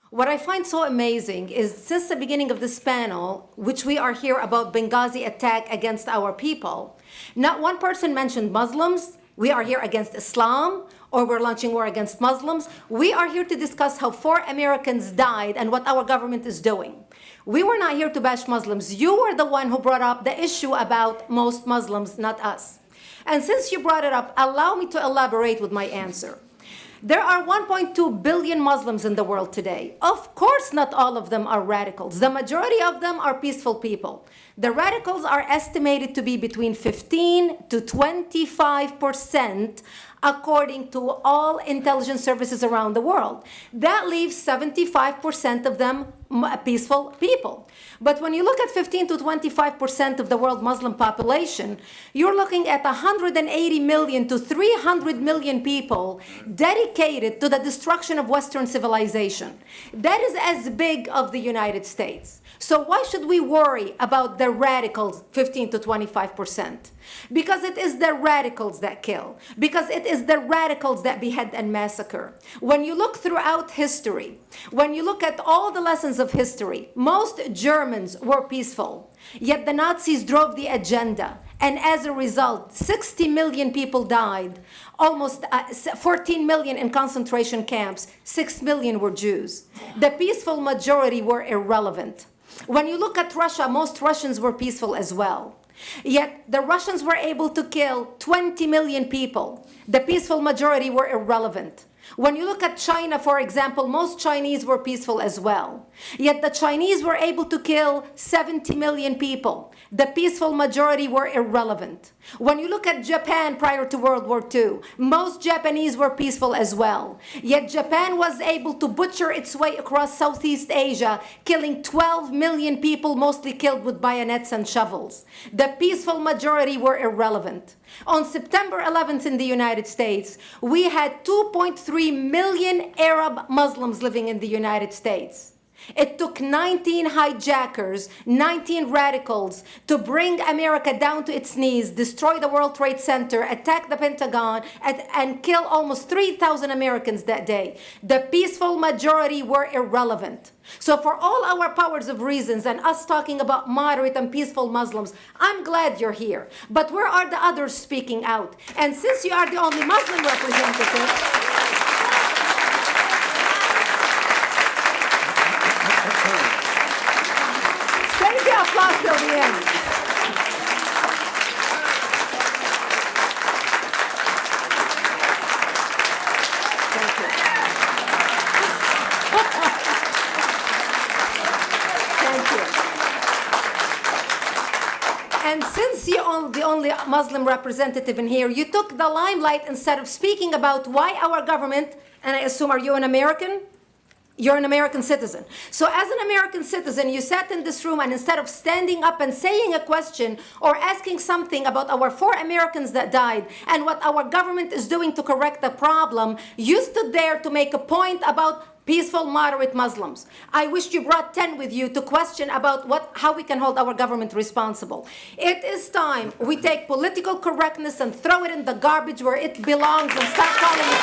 What I find so amazing is since the beginning of this panel, which we are here about Benghazi attack against our people, not one person mentioned Muslims. We are here against Islam, or we're launching war against Muslims. We are here to discuss how 4 Americans died and what our government is doing. We were not here to bash Muslims. You were the one who brought up the issue about most Muslims, not us. And since you brought it up, allow me to elaborate with my answer. There are 1.2 billion Muslims in the world today. Of course, not all of them are radicals. The majority of them are peaceful people. The radicals are estimated to be between 15 to 25%, according to all intelligence services around the world. That leaves 75% of them peaceful people. But when you look at 15 to 25% of the world Muslim population, you're looking at 180 million to 300 million people dedicated to the destruction of Western civilization. That is as big of the United States. So why should we worry about the radicals, 15 to 25%? Because it is the radicals that kill. Because it is the radicals that behead and massacre. When you look throughout history, when you look at all the lessons of history, most Germans were peaceful. Yet the Nazis drove the agenda. And as a result, 60 million people died. Almost 14 million in concentration camps. 6 million were Jews. The peaceful majority were irrelevant. When you look at Russia, most Russians were peaceful as well. Yet the Russians were able to kill 20 million people. The peaceful majority were irrelevant. When you look at China, for example, most Chinese were peaceful as well. Yet the Chinese were able to kill 70 million people. The peaceful majority were irrelevant. When you look at Japan prior to World War II, most Japanese were peaceful as well. Yet Japan was able to butcher its way across Southeast Asia, killing 12 million people, mostly killed with bayonets and shovels. The peaceful majority were irrelevant. On September 11th in the United States, we had 2.3 million Arab Muslims living in the United States. It took 19 hijackers, 19 radicals to bring America down to its knees, destroy the World Trade Center, attack the Pentagon, and kill almost 3,000 Americans that day. The peaceful majority were irrelevant. So for all our powers of reasons and us talking about moderate and peaceful Muslims, I'm glad you're here. But where are the others speaking out? And since you are the only Muslim representative, applause till the end. Thank you. Thank you. And since you're the only Muslim representative in here, you took the limelight instead of speaking about why our government, and I assume, are you an American? You're an American citizen. So as an American citizen, you sat in this room and instead of standing up and saying a question or asking something about our 4 Americans that died and what our government is doing to correct the problem, you stood there to make a point about peaceful, moderate Muslims. I wish you brought 10 with you to question about how we can hold our government responsible. It is time we take political correctness and throw it in the garbage where it belongs and stop calling it